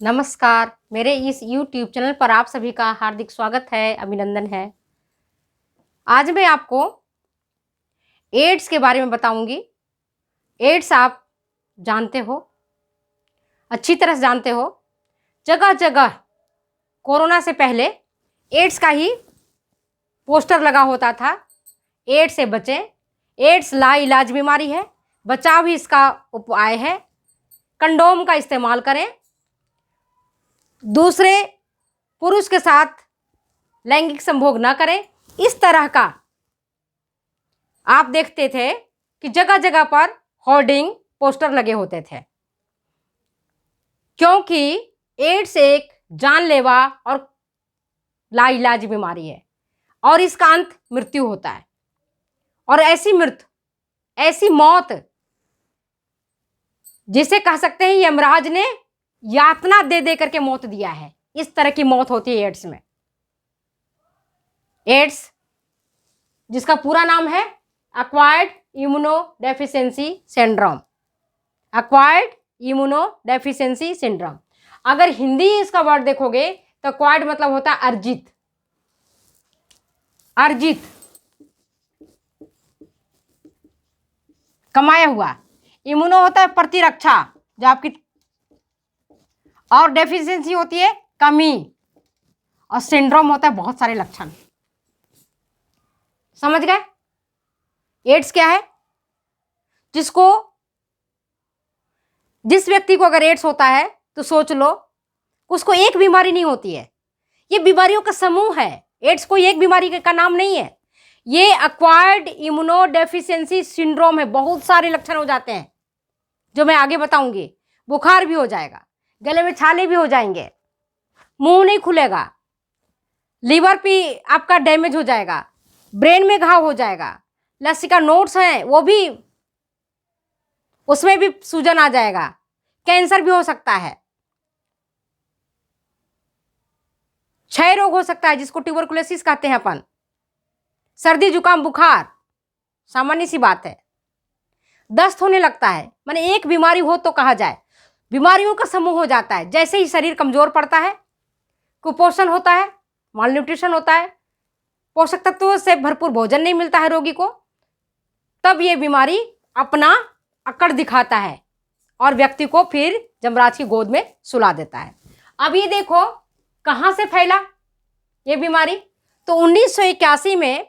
नमस्कार। मेरे इस YouTube चैनल पर आप सभी का हार्दिक स्वागत है, अभिनंदन है। आज मैं आपको एड्स के बारे में बताऊंगी। एड्स आप जानते हो, अच्छी तरह से जानते हो। जगह जगह कोरोना से पहले एड्स का ही पोस्टर लगा होता था। एड्स से बचें, एड्स लाइलाज बीमारी है, बचाव ही इसका उपाय है, कंडोम का इस्तेमाल करें, दूसरे पुरुष के साथ लैंगिक संभोग न करें। इस तरह का आप देखते थे कि जगह जगह पर होर्डिंग पोस्टर लगे होते थे, क्योंकि एड्स एक जानलेवा और लाइलाज बीमारी है और इसका अंत मृत्यु होता है। और ऐसी मौत जिसे कह सकते हैं यमराज ने यातना दे दे करके मौत दिया है, इस तरह की मौत होती है एड्स में। एड्स जिसका पूरा नाम है acquired immunodeficiency syndrome. Acquired immunodeficiency syndrome, अगर हिंदी इसका वर्ड देखोगे तो एक्वायर्ड मतलब होता है अर्जित, कमाया हुआ। इम्यूनो होता है प्रतिरक्षा, जो आपकी, और डेफिशिएंसी होती है कमी, और सिंड्रोम होता है बहुत सारे लक्षण। समझ गए? एड्स क्या है? जिस व्यक्ति को अगर एड्स होता है तो सोच लो, उसको एक बीमारी नहीं होती है, ये बीमारियों का समूह है। एड्स कोई एक बीमारी का नाम नहीं है, ये एक्वायर्ड इम्यूनोडेफिशिएंसी सिंड्रोम है। बहुत सारे लक्षण हो जाते हैं जो मैं आगे बताऊंगी। बुखार भी हो जाएगा, गले में छाले भी हो जाएंगे, मुंह नहीं खुलेगा, लीवर भी आपका डैमेज हो जाएगा, ब्रेन में घाव हो जाएगा, लसिका नोड्स हैं वो भी, उसमें भी सूजन आ जाएगा, कैंसर भी हो सकता है, क्षय रोग हो सकता है जिसको ट्यूबरकुलोसिस कहते हैं अपन, सर्दी जुकाम बुखार सामान्य सी बात है, दस्त होने लगता है। माने एक बीमारी हो तो कहा जाए बीमारियों का समूह हो जाता है। जैसे ही शरीर कमजोर पड़ता है, कुपोषण होता है, मालन्यूट्रिशन होता है, पोषक तत्वों से भरपूर भोजन नहीं मिलता है रोगी को, तब ये बीमारी अपना अकड़ दिखाता है और व्यक्ति को फिर जमराज की गोद में सुला देता है। अब ये देखो कहाँ से फैला ये बीमारी। तो 1981 में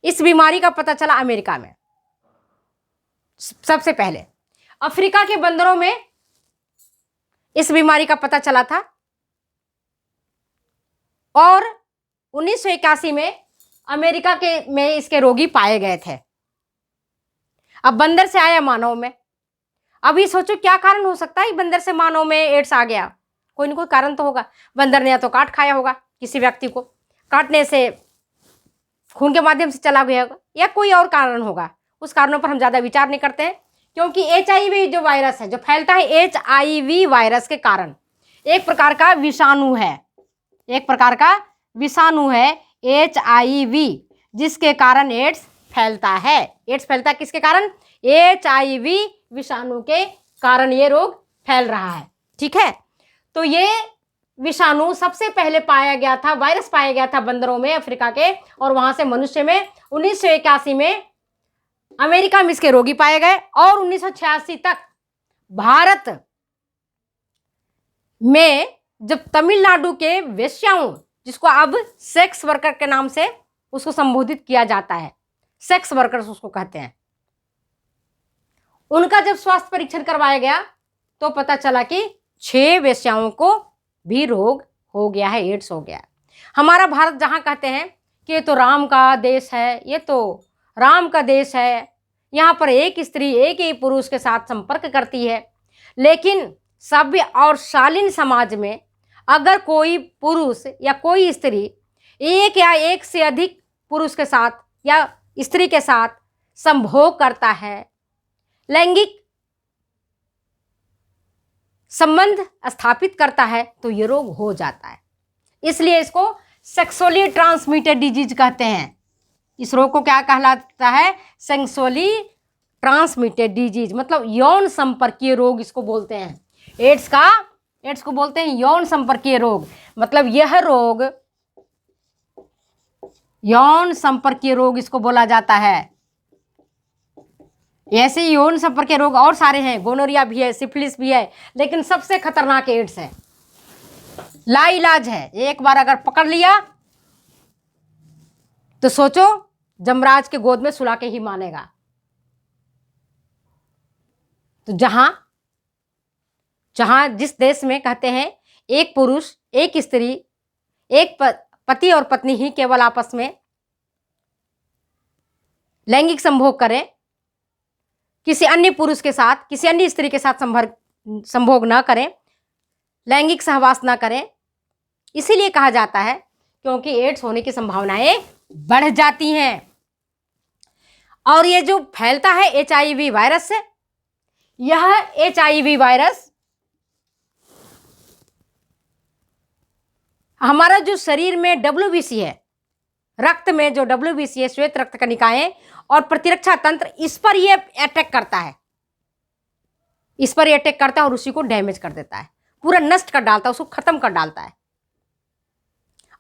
इस बीमारी का पता चला अमेरिका में। सबसे पहले अफ्रीका के बंदरों में इस बीमारी का पता चला था और 1981 में अमेरिका में इसके रोगी पाए गए थे। अब बंदर से आया मानव में। अभी सोचो क्या कारण हो सकता है बंदर से मानव में एड्स आ गया। कोई ना कोई कारण तो होगा। बंदर ने या तो काट खाया होगा, किसी व्यक्ति को काटने से खून के माध्यम से चला गया होगा, या कोई और कारण होगा। उस कारणों पर हम ज़्यादा विचार नहीं करते हैं, क्योंकि HIV जो वायरस है जो फैलता है HIV वायरस के कारण, एक प्रकार का विषाणु है, HIV, जिसके कारण एड्स फैलता है। एड्स फैलता है किसके कारण? HIV विषाणु के कारण ये रोग फैल रहा है। ठीक है, तो ये विषाणु सबसे पहले पाया गया था, वायरस पाया गया था बंदरों में अफ्रीका के, और वहां से मनुष्य में 1981 में अमेरिका में इसके रोगी पाए गए। और 1986 तक भारत में जब तमिलनाडु के वेश्याओं, जिसको अब सेक्स वर्कर के नाम से उसको संबोधित किया जाता है, सेक्स वर्कर्स उसको कहते हैं, उनका जब स्वास्थ्य परीक्षण करवाया गया तो पता चला कि 6 वेश्याओं को भी रोग हो गया है, एड्स हो गया है। हमारा भारत जहां कहते हैं कि ये तो राम का देश है, ये तो राम का देश है, यहाँ पर एक स्त्री एक ही पुरुष के साथ संपर्क करती है, लेकिन सभ्य और शालीन समाज में अगर कोई पुरुष या कोई स्त्री एक या एक से अधिक पुरुष के साथ या स्त्री के साथ संभोग करता है, लैंगिक संबंध स्थापित करता है, तो ये रोग हो जाता है। इसलिए इसको सेक्सुअली ट्रांसमिटेड डिजीज कहते हैं। इस रोग को क्या कहलाता है? सेक्सुअली ट्रांसमिटेड डिजीज, मतलब यौन संपर्कीय रोग इसको बोलते हैं। एड्स का एड्स को बोलते हैं यौन संपर्कीय रोग। मतलब यह रोग यौन संपर्कीय रोग इसको बोला जाता है। ऐसे यौन संपर्कीय रोग और सारे हैं, गोनोरिया भी है, सिफिलिस भी है, लेकिन सबसे खतरनाक एड्स है। लाइलाज है, एक बार अगर पकड़ लिया तो सोचो जमराज के गोद में सुला के ही मानेगा। तो जहां जिस देश में कहते हैं एक पुरुष एक स्त्री एक पति और पत्नी ही केवल आपस में लैंगिक संभोग करें, किसी अन्य पुरुष के साथ किसी अन्य स्त्री के साथ संभोग न करें, लैंगिक सहवास न करें, इसीलिए कहा जाता है क्योंकि एड्स होने की संभावनाएं बढ़ जाती हैं। और ये जो फैलता है HIV वायरस से, यह HIV वायरस हमारा जो शरीर में WBC है, रक्त में जो WBC है, श्वेत रक्त कणिकाएं और प्रतिरक्षा तंत्र, इस पर यह अटैक करता है, इस पर यह अटैक करता है और उसी को डैमेज कर देता है, पूरा नष्ट कर डालता है, उसको खत्म कर डालता है।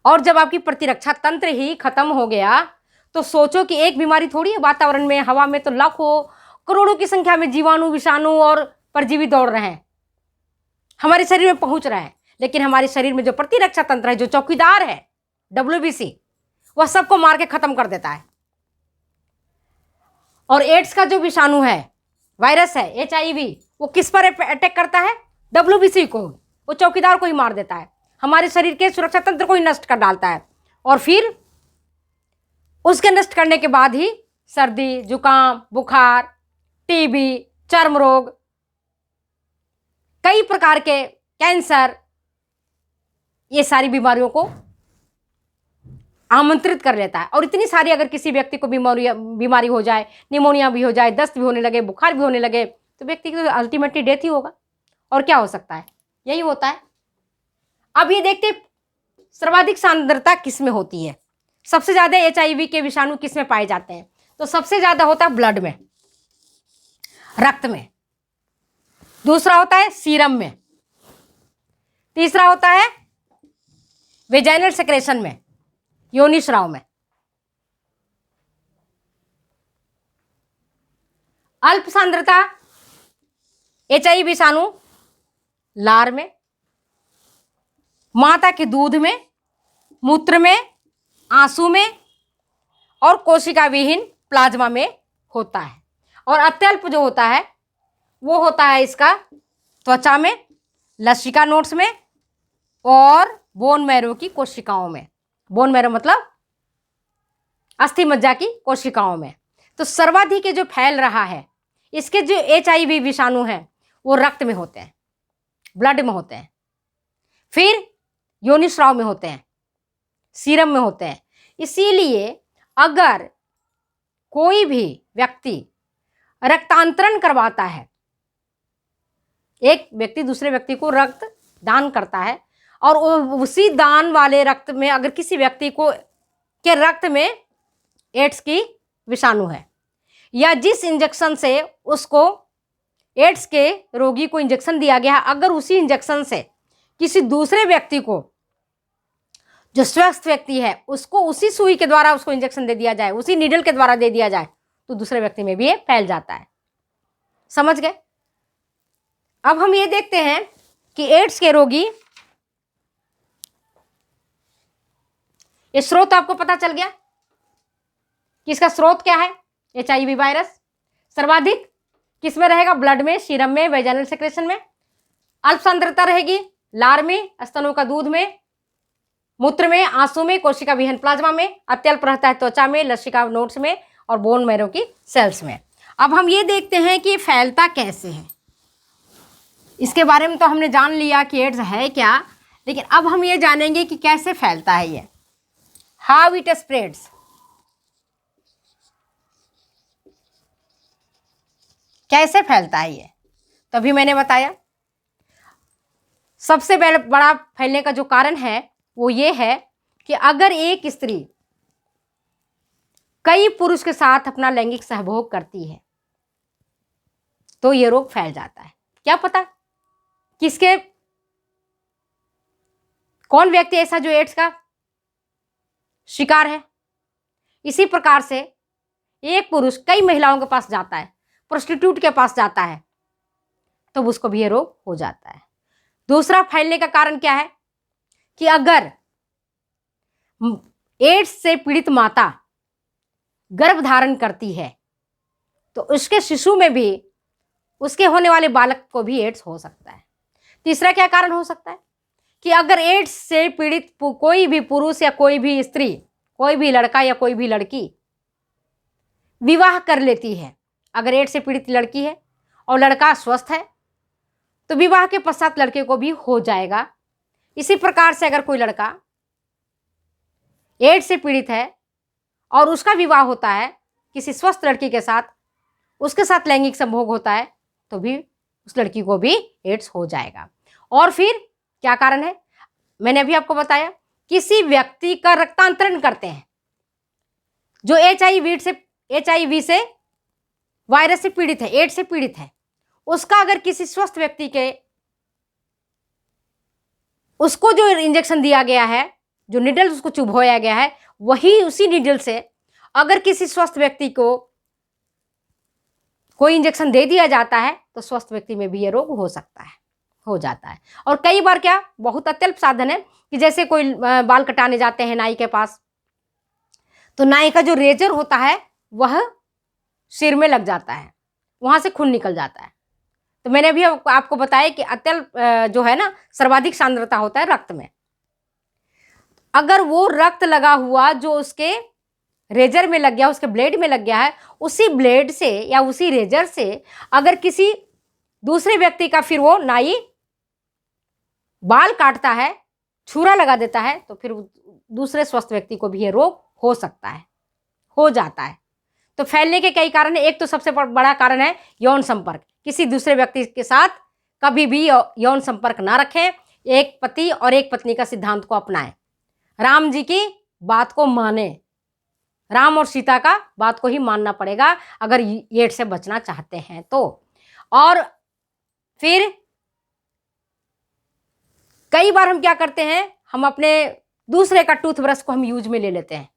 और जब आपकी प्रतिरक्षा तंत्र ही खत्म हो गया तो सोचो कि एक बीमारी थोड़ी है, वातावरण में हवा में तो लाखों करोड़ों की संख्या में जीवाणु विषाणु और परजीवी दौड़ रहे हैं, हमारे शरीर में पहुंच रहे हैं, लेकिन हमारे शरीर में जो प्रतिरक्षा तंत्र है, जो चौकीदार है WBC, वह सबको मार के खत्म कर देता है। और एड्स का जो विषाणु है, वायरस है HIV, वो किस पर अटैक करता है? WBC को, वो चौकीदार को ही मार देता है, हमारे शरीर के सुरक्षा तंत्र को ही नष्ट कर डालता है। और फिर उसके नष्ट करने के बाद ही सर्दी जुकाम बुखार TB चर्म रोग कई प्रकार के कैंसर, ये सारी बीमारियों को आमंत्रित कर लेता है। और इतनी सारी अगर किसी व्यक्ति को बीमारी हो जाए, निमोनिया भी हो जाए, दस्त भी होने लगे, बुखार भी होने लगे, तो व्यक्ति की तो अल्टीमेटली डेथ ही होगा। और क्या हो सकता है? यही होता है। अब ये देखते सर्वाधिक सांद्रता किस में होती है, सबसे ज्यादा HIV के विषाणु किस में पाए जाते हैं? तो सबसे ज्यादा होता है ब्लड में, रक्त में, दूसरा होता है सीरम में, तीसरा होता है वेजाइनल सेक्रेशन में, योनि स्राव में, अल्प सांद्रता HIV विषाणु लार में, माता के दूध में, मूत्र में, आंसू में और कोशिका विहीन प्लाज्मा में होता है। और अत्यल्प जो होता है वो होता है इसका त्वचा में, लसिका नोड्स में और बोन मैरो की कोशिकाओं में। बोन मैरो मतलब अस्थि मज्जा की कोशिकाओं में। तो सर्वाधिक जो फैल रहा है, इसके जो HIV विषाणु हैं वो रक्त में होते हैं, ब्लड में होते हैं, फिर योनि स्राव में होते हैं, सीरम में होते हैं। इसीलिए अगर कोई भी व्यक्ति रक्तांतरण करवाता है, एक व्यक्ति दूसरे व्यक्ति को रक्त दान करता है और उसी दान वाले रक्त में अगर किसी व्यक्ति को के रक्त में एड्स की विषाणु है, या जिस इंजेक्शन से उसको एड्स के रोगी को इंजेक्शन दिया गया है, अगर उसी इंजेक्शन से किसी दूसरे व्यक्ति को, जो स्वस्थ व्यक्ति है, उसको उसी सुई के द्वारा उसको इंजेक्शन दे दिया जाए, उसी नीडल के द्वारा दे दिया जाए, तो दूसरे व्यक्ति में भी ये फैल जाता है। समझ गए? अब हम ये देखते हैं कि एड्स के रोगी, ये स्रोत आपको पता चल गया कि इसका स्रोत क्या है? HIV वायरस सर्वाधिक किस में रहेगा? ब्लड में, सीरम में, वेजाइनल सेक्रेशन में। अल्प सांद्रता रहेगी लार में, स्तनों का दूध में, मूत्र में, आंसू में, कोशिका विहीन प्लाज्मा में। अत्यल्प रहता है त्वचा में, लसिका नोड्स में और बोन मैरो की सेल्स में। अब हम ये देखते हैं कि फैलता कैसे है। इसके बारे में तो हमने जान लिया कि एड्स है क्या, लेकिन अब हम ये जानेंगे कि कैसे फैलता है ये, हाउ इट स्प्रेड्स। कैसे फैलता है ये? तभी मैंने बताया सबसे बड़ा फैलने का जो कारण है वो ये है कि अगर एक स्त्री कई पुरुष के साथ अपना लैंगिक सहभोग करती है तो ये रोग फैल जाता है। क्या पता किसके कौन व्यक्ति ऐसा जो एड्स का शिकार है? इसी प्रकार से एक पुरुष कई महिलाओं के पास जाता है, प्रोस्टिट्यूट के पास जाता है, तो उसको भी ये रोग हो जाता है। दूसरा फैलने का कारण क्या है कि अगर एड्स से पीड़ित माता गर्भ धारण करती है तो उसके शिशु में भी, उसके होने वाले बालक को भी एड्स हो सकता है। तीसरा क्या कारण हो सकता है कि अगर एड्स से पीड़ित कोई भी पुरुष या कोई भी स्त्री, कोई भी लड़का या कोई भी लड़की विवाह कर लेती है, अगर एड्स से पीड़ित लड़की है और लड़का स्वस्थ है तो विवाह के पश्चात लड़के को भी हो जाएगा। इसी प्रकार से अगर कोई लड़का एड्स से पीड़ित है और उसका विवाह होता है किसी स्वस्थ लड़की के साथ, उसके साथ लैंगिक संभोग होता है तो भी उस लड़की को भी एड्स हो जाएगा। और फिर क्या कारण है? मैंने अभी आपको बताया, किसी व्यक्ति का रक्तांतरण करते हैं जो एचआईवी से वायरस से पीड़ित है, एड्स से पीड़ित है, उसका अगर किसी स्वस्थ व्यक्ति के, उसको जो इंजेक्शन दिया गया है, जो निडल उसको चुभोया गया है, वही उसी निडल से अगर किसी स्वस्थ व्यक्ति को कोई इंजेक्शन दे दिया जाता है तो स्वस्थ व्यक्ति में भी ये रोग हो सकता है, हो जाता है। और कई बार क्या, बहुत अत्यल्प साधन है कि जैसे कोई बाल कटाने जाते हैं नाई के पास, तो नाई का जो रेजर होता है वह सिर में लग जाता है, वहां से खून निकल जाता है। तो मैंने अभी आपको बताया कि अत्यल्प जो है ना, सर्वाधिक सांद्रता होता है रक्त में। अगर वो रक्त लगा हुआ जो उसके रेजर में लग गया, उसके ब्लेड में लग गया है, उसी ब्लेड से या उसी रेजर से अगर किसी दूसरे व्यक्ति का फिर वो नाई बाल काटता है, छुरा लगा देता है, तो फिर दूसरे स्वस्थ व्यक्ति को भी ये रोग हो सकता है, हो जाता है। तो फैलने के कई कारण है। एक तो सबसे बड़ा कारण है यौन संपर्क। किसी दूसरे व्यक्ति के साथ कभी भी यौन संपर्क ना रखें। एक पति और एक पत्नी का सिद्धांत को अपनाएं। राम जी की बात को माने, राम और सीता का बात को ही मानना पड़ेगा अगर एड्स से बचना चाहते हैं तो। और फिर कई बार हम क्या करते हैं, हम अपने दूसरे का टूथब्रश को हम यूज में ले लेते हैं,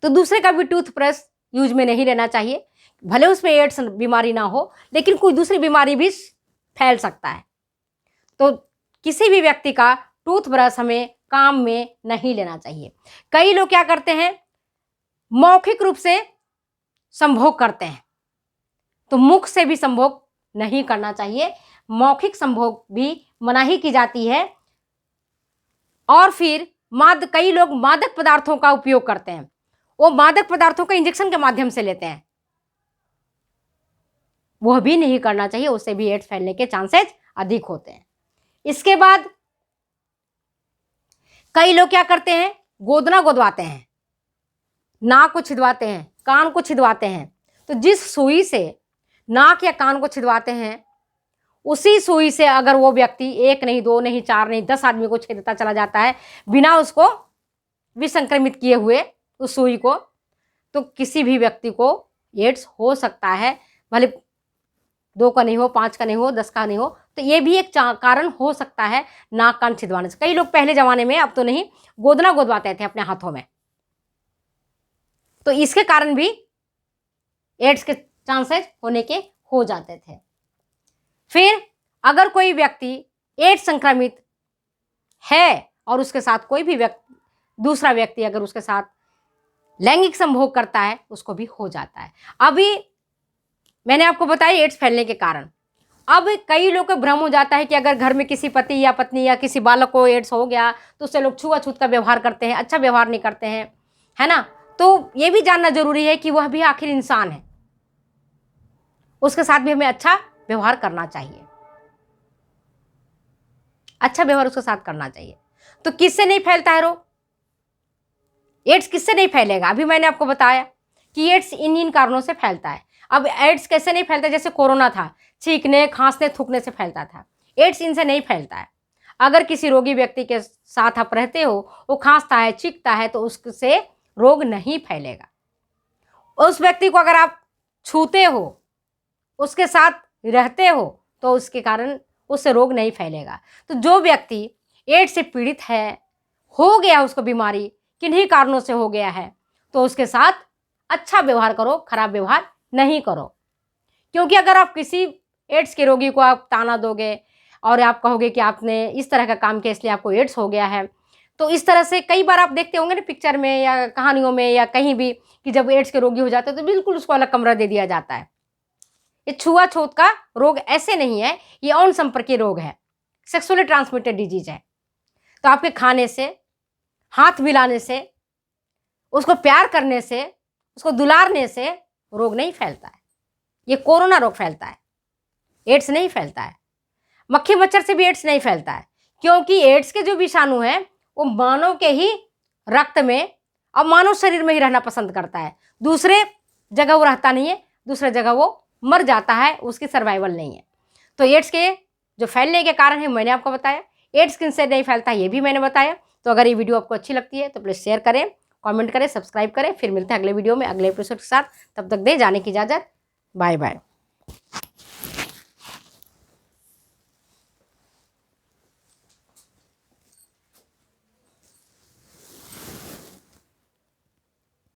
तो दूसरे का भी टूथब्रश यूज में नहीं लेना चाहिए। भले उसमें एड्स बीमारी ना हो, लेकिन कोई दूसरी बीमारी भी फैल सकता है। तो किसी भी व्यक्ति का टूथब्रश हमें काम में नहीं लेना चाहिए। कई लोग क्या करते हैं, मौखिक रूप से संभोग करते हैं, तो मुख से भी संभोग नहीं करना चाहिए, मौखिक संभोग भी मनाही की जाती है। और फिर कई लोग मादक पदार्थों का उपयोग करते हैं, वो मादक पदार्थों का इंजेक्शन के माध्यम से लेते हैं, वह भी नहीं करना चाहिए, उससे भी एड्स फैलने के चांसेस अधिक होते हैं। इसके बाद कई लोग क्या करते हैं, गोदना गोदवाते हैं, नाक को छिदवाते हैं, कान को छिदवाते हैं। तो जिस सुई से नाक या कान को छिदवाते हैं, उसी सुई से अगर वो व्यक्ति 1 नहीं 2 नहीं 4 नहीं 10 आदमी को छेदता चला जाता है बिना उसको विसंक्रमित किए हुए उस सुई को, तो किसी भी व्यक्ति को एड्स हो सकता है। भले 2 का नहीं हो, 5 का नहीं हो, 10 का नहीं हो, तो ये भी एक कारण हो सकता है नाक कान छिदवाने से। कई लोग पहले जमाने में, अब तो नहीं, गोदना गोदवाते थे अपने हाथों में, तो इसके कारण भी एड्स के चांसेस होने के हो जाते थे। फिर अगर कोई व्यक्ति एड्स संक्रमित है और उसके साथ कोई भी दूसरा व्यक्ति अगर उसके साथ लैंगिक संभोग करता है, उसको भी हो जाता है। अभी मैंने आपको बताया एड्स फैलने के कारण। अब कई लोग को भ्रम हो जाता है कि अगर घर में किसी पति या पत्नी या किसी बालक को एड्स हो गया तो उससे लोग छुआछूत का व्यवहार करते हैं, अच्छा व्यवहार नहीं करते हैं, है ना। तो ये भी जानना जरूरी है कि वह भी आखिर इंसान है, उसके साथ भी हमें अच्छा व्यवहार करना चाहिए, अच्छा व्यवहार उसके साथ करना चाहिए। तो किससे नहीं फैलता है रोग? एड्स किससे नहीं फैलेगा? अभी मैंने आपको बताया कि एड्स इन कारणों से फैलता है। अब एड्स कैसे नहीं फैलता? जैसे कोरोना था, छींकने, खांसने, थूकने से फैलता था। एड्स इनसे नहीं फैलता है। अगर किसी रोगी व्यक्ति के साथ आप रहते हो, वो खांसता है, छींकता है, तो उससे रोग नहीं फैलेगा। उस व्यक्ति को अगर आप छूते हो, उसके साथ रहते हो, तो उसके कारण उससे रोग नहीं फैलेगा। तो जो व्यक्ति एड्स से पीड़ित है, हो गया उसको बीमारी, किन्हीं कारणों से हो गया है, तो उसके साथ अच्छा व्यवहार करो, खराब व्यवहार नहीं करो। क्योंकि अगर आप किसी एड्स के रोगी को आप ताना दोगे और आप कहोगे कि आपने इस तरह का काम किया इसलिए आपको एड्स हो गया है, तो इस तरह से कई बार आप देखते होंगे ना पिक्चर में या कहानियों में या कहीं भी कि जब एड्स के रोगी हो जाते हैं तो बिल्कुल उसको अलग कमरा दे दिया जाता है। ये छुआछूत का रोग ऐसे नहीं है, ये यौन संपर्कीय रोग है, सेक्सुअली ट्रांसमिटेड डिजीज है। तो आपके खाने से, हाथ मिलाने से, उसको प्यार करने से, उसको दुलारने से रोग नहीं फैलता है। ये कोरोना रोग फैलता है, एड्स नहीं फैलता है। मक्खी मच्छर से भी एड्स नहीं फैलता है, क्योंकि एड्स के जो विषाणु है वो मानव के ही रक्त में और मानव शरीर में ही रहना पसंद करता है। दूसरे जगह वो रहता नहीं है, दूसरे जगह वो मर जाता है, उसकी सर्वाइवल नहीं है। तो एड्स के जो फैलने के कारण है मैंने आपको बताया, एड्स किनसे नहीं फैलता ये भी मैंने बताया। तो अगर ये वीडियो आपको अच्छी लगती है तो प्लीज़ शेयर करें, कमेंट करें, सब्सक्राइब करें। फिर मिलते हैं अगले वीडियो में अगले एपिसोड के साथ। तब तक दे जाने की इजाज़त। Bye bye.